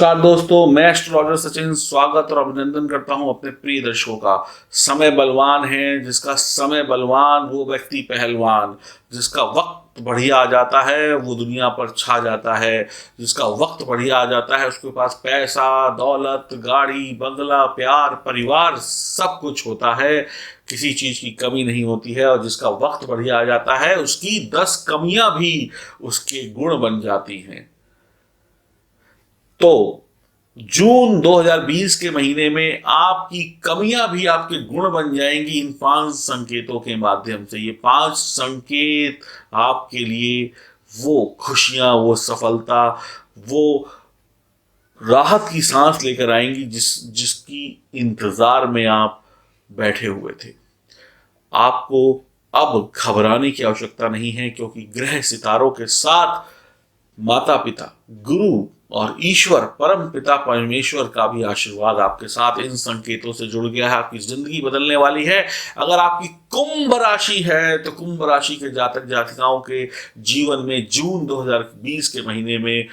नमस्कार दोस्तों, मैं एस्ट्रोलॉजर सचिन स्वागत और अभिनंदन करता हूं अपने प्रिय दर्शकों का। समय बलवान है, जिसका समय बलवान वो व्यक्ति पहलवान, जिसका वक्त बढ़िया आ जाता है वो दुनिया पर छा जाता है। जिसका वक्त बढ़िया आ जाता है उसके पास पैसा, दौलत, गाड़ी, बंगला, प्यार, परिवार सब कुछ होता है, किसी चीज की कमी नहीं होती है। और जिसका वक्त बढ़िया आ जाता है उसकी 10 कमियां भी उसके गुण बन जाती हैं। तो जून 2020 के महीने में आपकी कमियां भी आपके गुण बन जाएंगी इन 5 संकेतों के माध्यम से। ये 5 संकेत आपके लिए वो खुशियां, वो सफलता, वो राहत की सांस लेकर आएंगी जिसकी इंतजार में आप बैठे हुए थे। आपको अब घबराने की आवश्यकता नहीं है, क्योंकि ग्रह सितारों के साथ माता पिता, गुरु और ईश्वर परम पिता परमेश्वर का भी आशीर्वाद आपके साथ इन संकेतों से जुड़ गया है। आपकी जिंदगी बदलने वाली है। अगर आपकी कुंभ राशि है तो कुंभ राशि के जातक जातिकाओं के जीवन में जून 2020 के महीने में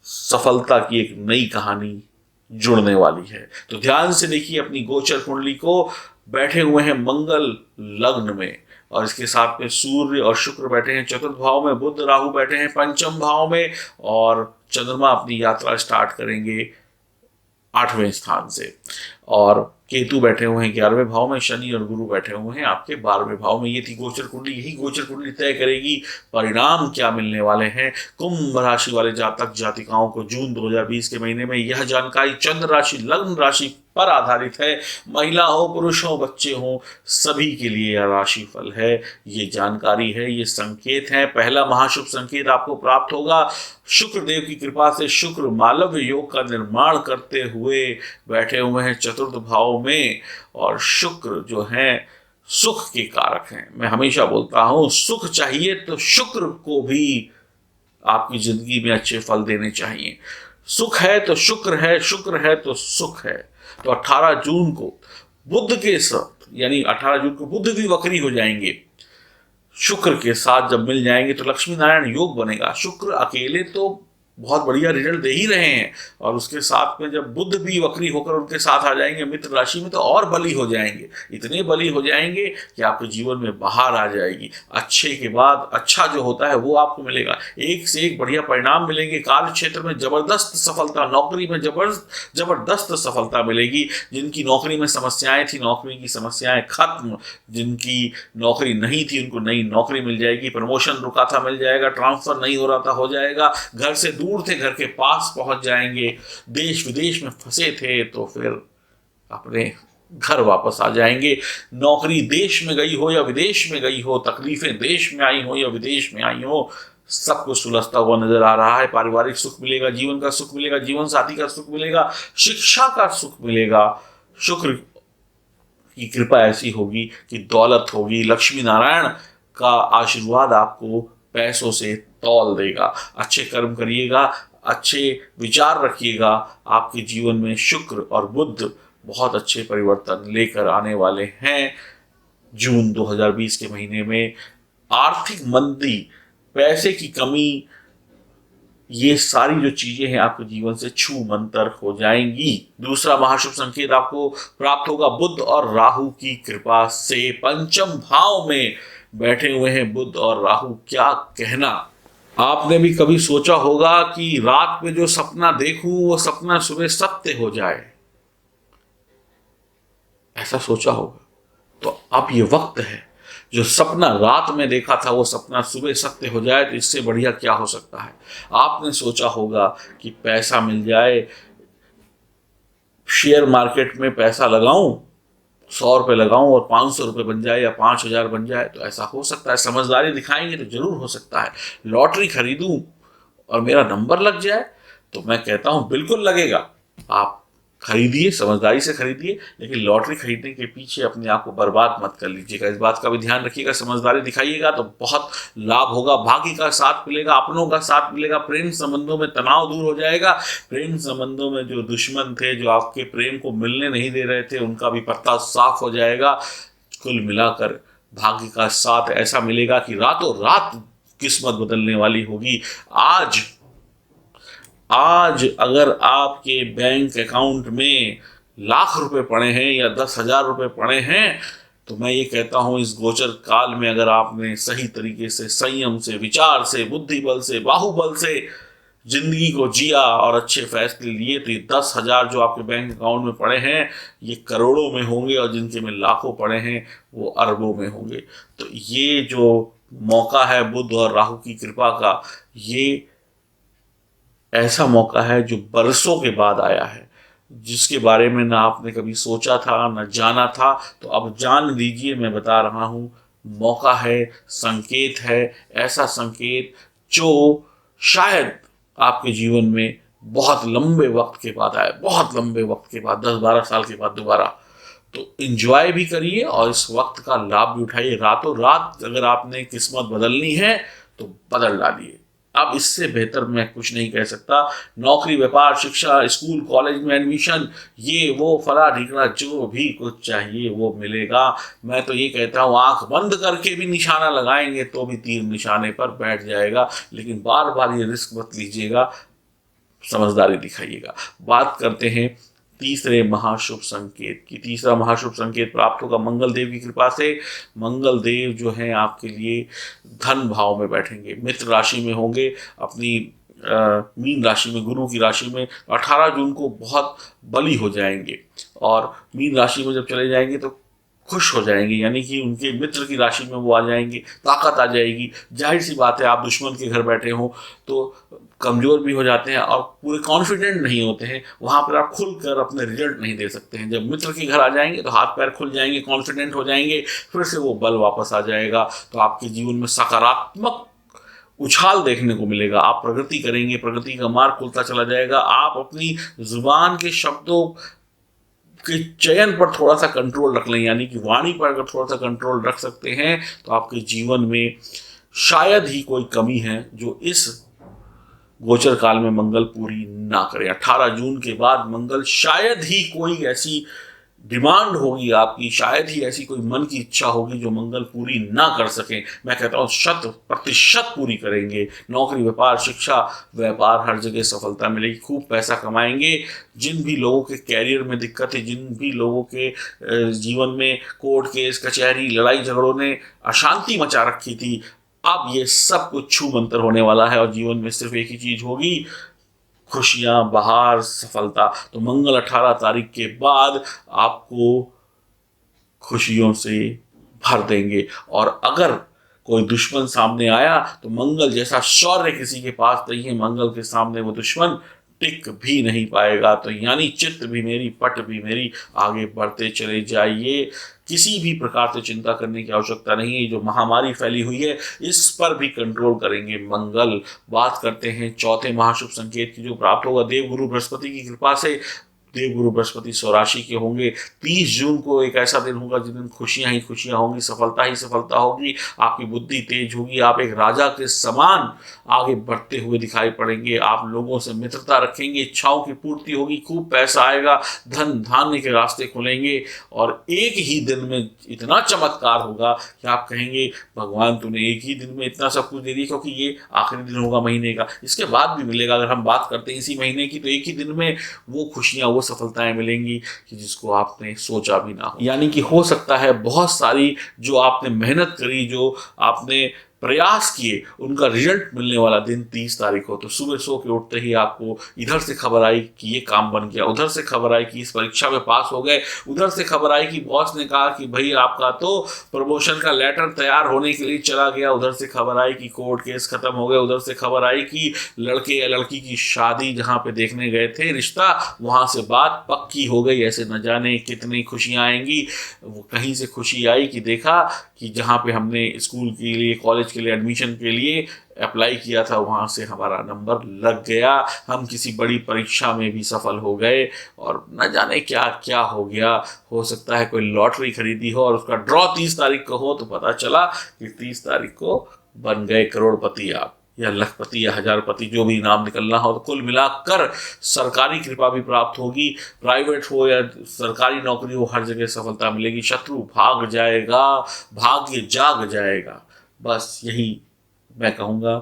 सफलता की एक नई कहानी जुड़ने वाली है। तो ध्यान से देखिए अपनी गोचर कुंडली को। बैठे हुए हैं मंगल लग्न में, और इसके साथ में सूर्य और शुक्र बैठे हैं चतुर्थ भाव में, बुध राहु बैठे हैं पंचम भाव में, और चंद्रमा अपनी यात्रा स्टार्ट करेंगे 8वें स्थान से, और केतु बैठे हुए हैं 11वें भाव में, शनि और गुरु बैठे हुए हैं आपके 12वें भाव में। ये थी गोचर कुंडली। यही गोचर कुंडली तय करेगी परिणाम क्या मिलने वाले हैं कुंभ राशि वाले जातक जातिकाओं को जून 2020 के महीने में। यह जानकारी चंद्र राशि लग्न राशि पर आधारित है। महिला हो, पुरुष हो, बच्चे हो, सभी के लिए यह राशिफल है, ये जानकारी है, ये संकेत है। पहला महाशुभ संकेत आपको प्राप्त होगा। शुक्र देव की कृपा से शुक्र मालव्य योग का निर्माण करते हुए बैठे हुए हैं चतुर्थ भाव में, और शुक्र जो है सुख के कारक हैं। मैं हमेशा बोलता हूं, सुख चाहिए तो शुक्र को भी आपकी जिंदगी में अच्छे फल देने चाहिए। सुख है तो शुक्र है, शुक्र है तो सुख है। तो 18 जून को बुध के साथ, यानी 18 जून को बुध भी वक्री हो जाएंगे, शुक्र के साथ जब मिल जाएंगे तो लक्ष्मी नारायण योग बनेगा। शुक्र अकेले तो बहुत बढ़िया रिजल्ट दे ही रहे हैं, और उसके साथ में जब बुध भी वक्री होकर उनके साथ आ जाएंगे मित्र राशि में, तो और बली हो जाएंगे। इतने बली हो जाएंगे कि आपके जीवन में बाहर आ जाएगी। अच्छे के बाद अच्छा जो होता है वो आपको मिलेगा। एक से एक बढ़िया परिणाम मिलेंगे। कार्य क्षेत्र में जबरदस्त सफलता, नौकरी में जबरदस्त सफलता मिलेगी। जिनकी नौकरी में समस्याएं थी, नौकरी की समस्याएं खत्म। जिनकी नौकरी नहीं थी उनको नई नौकरी मिल जाएगी। प्रमोशन रुका था मिल जाएगा। ट्रांसफर नहीं हो रहा था हो जाएगा। घर से दूर थे घर के पास पहुंच जाएंगे। देश विदेश में फंसे थे तो फिर अपने घर वापस आ जाएंगे। नौकरी देश में गई हो या विदेश में गई हो, तकलीफें देश में आई हो या विदेश में आई हो, सब कुछ सुलझता हुआ नजर आ रहा है। पारिवारिक सुख मिलेगा, जीवन का सुख मिलेगा, जीवन साथी का सुख मिलेगा, शिक्षा का सुख मिलेगा। शुक्र की कृपा ऐसी होगी कि दौलत होगी। लक्ष्मी नारायण का आशीर्वाद आपको पैसों से तौल देगा। अच्छे कर्म करिएगा, अच्छे विचार रखिएगा। आपके जीवन में शुक्र और बुध बहुत अच्छे परिवर्तन लेकर आने वाले हैं जून 2020 के महीने में। आर्थिक मंदी, पैसे की कमी, ये सारी जो चीजें हैं आपके जीवन से छू मंतर हो जाएंगी। दूसरा महाशुभ संकेत आपको प्राप्त होगा बुध और राहु की कृपा से। पंचम भाव में बैठे हुए हैं बुध और राहु। क्या कहना। आपने भी कभी सोचा होगा कि रात में जो सपना देखूं वो सपना सुबह सत्य हो जाए, ऐसा सोचा होगा। तो अब ये वक्त है, जो सपना रात में देखा था वो सपना सुबह सत्य हो जाए, तो इससे बढ़िया क्या हो सकता है। आपने सोचा होगा कि पैसा मिल जाए, शेयर मार्केट में पैसा लगाऊं, 100 रुपये लगाऊं और 500 रुपये बन जाए या 5000 बन जाए, तो ऐसा हो सकता है। समझदारी दिखाएंगे तो जरूर हो सकता है। लॉटरी खरीदूं और मेरा नंबर लग जाए, तो मैं कहता हूं बिल्कुल लगेगा। आप खरीदिए, समझदारी से खरीदिए, लेकिन लॉटरी खरीदने के पीछे अपने आप को बर्बाद मत कर लीजिएगा। इस बात का भी ध्यान रखिएगा। समझदारी दिखाइएगा तो बहुत लाभ होगा। भाग्य का साथ मिलेगा, अपनों का साथ मिलेगा। प्रेम संबंधों में तनाव दूर हो जाएगा। प्रेम संबंधों में जो दुश्मन थे, जो आपके प्रेम को मिलने नहीं दे रहे थे, उनका भी पत्ता साफ हो जाएगा। कुल मिलाकर भाग्य का साथ ऐसा मिलेगा कि रातों रात किस्मत बदलने वाली होगी। आज अगर आपके बैंक अकाउंट में लाख रुपए पड़े हैं या 10,000 रुपए पड़े हैं, तो मैं ये कहता हूं इस गोचर काल में अगर आपने सही तरीके से, संयम से, विचार से, बुद्धि बल से, बाहुबल से जिंदगी को जिया और अच्छे फैसले लिए, तो ये 10,000 जो आपके बैंक अकाउंट में पड़े हैं ये करोड़ों में होंगे, और जिनके में लाखों पड़े हैं वो अरबों में होंगे। तो ये जो मौका है बुध और राहु की कृपा का, ये ऐसा मौका है जो बरसों के बाद आया है, जिसके बारे में ना आपने कभी सोचा था ना जाना था। तो अब जान लीजिए, मैं बता रहा हूँ, मौका है, संकेत है, ऐसा संकेत जो शायद आपके जीवन में बहुत लंबे वक्त के बाद आए, बहुत लंबे वक्त के बाद, 10-12 साल के बाद दोबारा। तो इंजॉय भी करिए और इस वक्त का लाभ भी उठाइए। रातों रात अगर आपने किस्मत बदलनी है तो बदल डालिए। अब इससे बेहतर मैं कुछ नहीं कह सकता। नौकरी, व्यापार, शिक्षा, स्कूल कॉलेज में एडमिशन, ये वो फला ढिकड़ा, जो भी कुछ चाहिए वो मिलेगा। मैं तो ये कहता हूँ आंख बंद करके भी निशाना लगाएंगे तो भी तीर निशाने पर बैठ जाएगा। लेकिन बार बार ये रिस्क मत लीजिएगा, समझदारी दिखाइएगा। बात करते हैं तीसरे महाशुभ संकेत की। तीसरा महाशुभ संकेत प्राप्त होगा मंगल देव की कृपा से। मंगल देव जो हैं आपके लिए धन भाव में बैठेंगे, मित्र राशि में होंगे, अपनी मीन राशि में, गुरु की राशि में 18 जून को बहुत बली हो जाएंगे, और मीन राशि में जब चले जाएंगे तो खुश हो जाएंगे, यानी कि उनके मित्र की राशि में वो आ जाएंगे, ताकत आ जाएगी। जाहिर सी बात है, आप दुश्मन के घर बैठे हो तो कमजोर भी हो जाते हैं और पूरे कॉन्फिडेंट नहीं होते हैं, वहां पर आप खुलकर अपने रिजल्ट नहीं दे सकते हैं। जब मित्र के घर आ जाएंगे तो हाथ पैर खुल जाएंगे, कॉन्फिडेंट हो जाएंगे, फिर से वो बल वापस आ जाएगा। तो आपके जीवन में सकारात्मक उछाल देखने को मिलेगा, आप प्रगति करेंगे, प्रगति का मार्ग खुलता चला जाएगा। आप अपनी जुबान के शब्दों के चयन पर थोड़ा सा कंट्रोल रख लें, यानी कि वाणी पर अगर थोड़ा सा कंट्रोल रख सकते हैं तो आपके जीवन में शायद ही कोई कमी है जो इस गोचर काल में मंगल पूरी ना करे। 18 जून के बाद मंगल शायद ही कोई ऐसी डिमांड होगी आपकी, शायद ही ऐसी कोई मन की इच्छा होगी जो मंगल पूरी ना कर सके। मैं कहता हूँ 100% पूरी करेंगे। नौकरी, व्यापार, शिक्षा, व्यापार, हर जगह सफलता मिलेगी, खूब पैसा कमाएंगे। जिन भी लोगों के कैरियर में दिक्कत है, जिन भी लोगों के जीवन में कोर्ट केस, कचहरी, लड़ाई झगड़ों ने अशांति मचा रखी थी, अब ये सब कुछ छू मंतर होने वाला है और जीवन में सिर्फ एक ही चीज होगी, खुशियां, बहार, सफलता। तो मंगल 18 तारीख के बाद आपको खुशियों से भर देंगे। और अगर कोई दुश्मन सामने आया तो मंगल जैसा शौर्य किसी के पास नहीं है, मंगल के सामने वो दुश्मन टिक भी नहीं पाएगा। तो यानी चित्त भी मेरी, पट भी मेरी, आगे बढ़ते चले जाइए। किसी भी प्रकार से चिंता करने की आवश्यकता नहीं है। जो महामारी फैली हुई है इस पर भी कंट्रोल करेंगे मंगल। बात करते हैं चौथे महाशुभ संकेत की जो प्राप्त होगा देवगुरु बृहस्पति की कृपा से। देवगुरु बृहस्पति स्वराशि के होंगे। 30 जून को एक ऐसा दिन होगा जिस दिन खुशियां ही खुशियां होंगी, सफलता ही सफलता होगी, आपकी बुद्धि तेज होगी, आप एक राजा के समान आगे बढ़ते हुए दिखाई पड़ेंगे। आप लोगों से मित्रता रखेंगे, इच्छाओं की पूर्ति होगी, खूब पैसा आएगा, धन धान्य के रास्ते खुलेंगे, और एक ही दिन में इतना चमत्कार होगा कि आप कहेंगे भगवान तूने एक ही दिन में इतना सब कुछ दे दिया, क्योंकि ये आखिरी दिन होगा महीने का, इसके बाद भी मिलेगा। अगर हम बात करते हैं इसी महीने की तो एक ही दिन में वो खुशियां, वो सफलताएं मिलेंगी कि जिसको आपने सोचा भी ना हो। यानी कि हो सकता है बहुत सारी जो आपने मेहनत करी, जो आपने प्रयास किए, उनका रिजल्ट मिलने वाला दिन 30 तारीख हो। तो सुबह सो के उठते ही आपको इधर से खबर आई कि ये काम बन गया, उधर से खबर आई कि इस परीक्षा में पास हो गए, उधर से खबर आई कि बॉस ने कहा कि भाई आपका तो प्रमोशन का लेटर तैयार होने के लिए चला गया, उधर से खबर आई कि कोर्ट केस खत्म हो गए, उधर से खबर आई कि लड़के या लड़की की शादी जहाँ पे देखने गए थे रिश्ता, वहां से बात पक्की हो गई। ऐसे न जाने कितनी खुशियां आएंगी। वो कहीं से खुशी आई कि देखा कि जहाँ पे हमने स्कूल के लिए, कॉलेज के लिए एडमिशन के लिए अप्लाई किया था, वहाँ से हमारा नंबर लग गया, हम किसी बड़ी परीक्षा में भी सफल हो गए, और न जाने क्या क्या हो गया। हो सकता है कोई लॉटरी खरीदी हो और उसका ड्रॉ 30 तारीख को हो, तो पता चला कि 30 तारीख को बन गए करोड़पति आप, या लखपति या हजारपति, जो भी नाम निकलना हो। तो कुल मिलाकर सरकारी कृपा भी प्राप्त होगी, प्राइवेट हो या सरकारी नौकरी हो, हर जगह सफलता मिलेगी। शत्रु भाग जाएगा, भाग्य जाग जाएगा। बस यही मैं कहूँगा।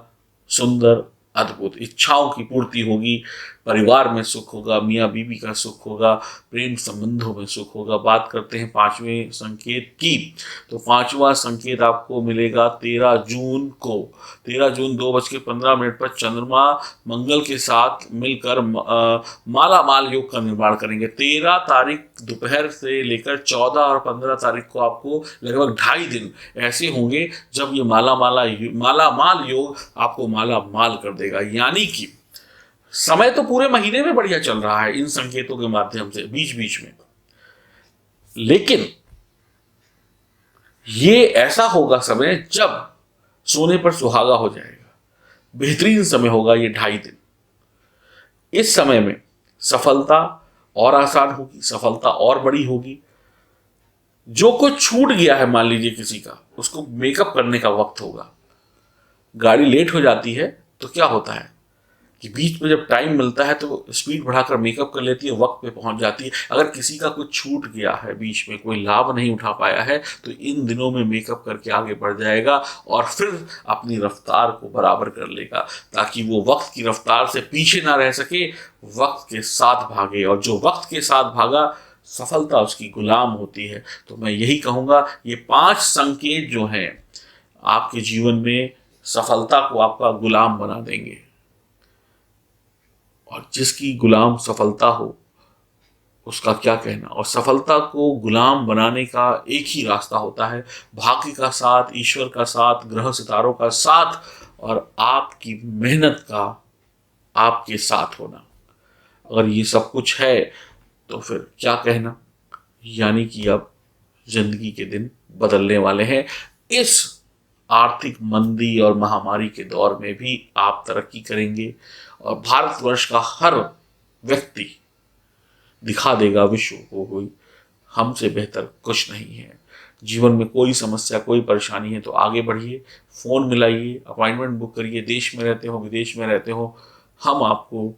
सुंदर अद्भुत इच्छाओं की पूर्ति होगी, परिवार में सुख होगा, मियाँ बीवी का सुख होगा, प्रेम संबंधों में सुख होगा। बात करते हैं पांचवें संकेत की, तो पांचवा संकेत आपको मिलेगा 13 जून को। 13 जून 2:15 पर चंद्रमा मंगल के साथ मिलकर माला माल योग का निर्माण करेंगे। 13 तारीख दोपहर से लेकर 14 और 15 तारीख को आपको लगभग 2.5 दिन ऐसे होंगे जब ये माला माल योग आपको माला माल कर देगा। यानी कि समय तो पूरे महीने में बढ़िया चल रहा है इन संकेतों के माध्यम से बीच बीच में, लेकिन ये ऐसा होगा समय जब सोने पर सुहागा हो जाएगा। बेहतरीन समय होगा ये 2.5 दिन। इस समय में सफलता और आसान होगी, सफलता और बड़ी होगी। जो कुछ छूट गया है, मान लीजिए किसी का, उसको मेकअप करने का वक्त होगा। गाड़ी लेट हो जाती है तो क्या होता है कि बीच में जब टाइम मिलता है तो स्पीड बढ़ाकर मेकअप कर लेती है, वक्त पे पहुंच जाती है। अगर किसी का कुछ छूट गया है, बीच में कोई लाभ नहीं उठा पाया है, तो इन दिनों में मेकअप करके आगे बढ़ जाएगा और फिर अपनी रफ्तार को बराबर कर लेगा, ताकि वो वक्त की रफ्तार से पीछे ना रह सके, वक्त के साथ भागे। और जो वक्त के साथ भागा, सफलता उसकी गुलाम होती है। तो मैं यही कहूँगा, ये 5 संकेत जो हैं आपके जीवन में सफलता को आपका गुलाम बना देंगे। और जिसकी गुलाम सफलता हो उसका क्या कहना। और सफलता को गुलाम बनाने का एक ही रास्ता होता है, भाग्य का साथ, ईश्वर का साथ, ग्रह सितारों का साथ और आपकी मेहनत का आपके साथ होना। अगर ये सब कुछ है तो फिर क्या कहना। यानी कि अब जिंदगी के दिन बदलने वाले हैं। इस आर्थिक मंदी और महामारी के दौर में भी आप तरक्की करेंगे और भारतवर्ष का हर व्यक्ति दिखा देगा विश्व को कोई हमसे बेहतर कुछ नहीं है। जीवन में कोई समस्या, कोई परेशानी है तो आगे बढ़िए, फ़ोन मिलाइए, अपॉइंटमेंट बुक करिए। देश में रहते हो, विदेश में रहते हो, हम आपको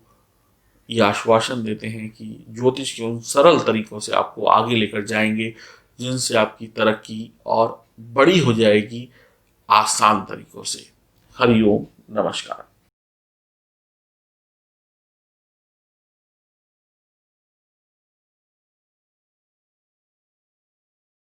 ये आश्वासन देते हैं कि ज्योतिष के उन सरल तरीकों से आपको आगे लेकर जाएंगे जिनसे आपकी तरक्की और बड़ी हो जाएगी आसान तरीकों से। हरिओम, नमस्कार।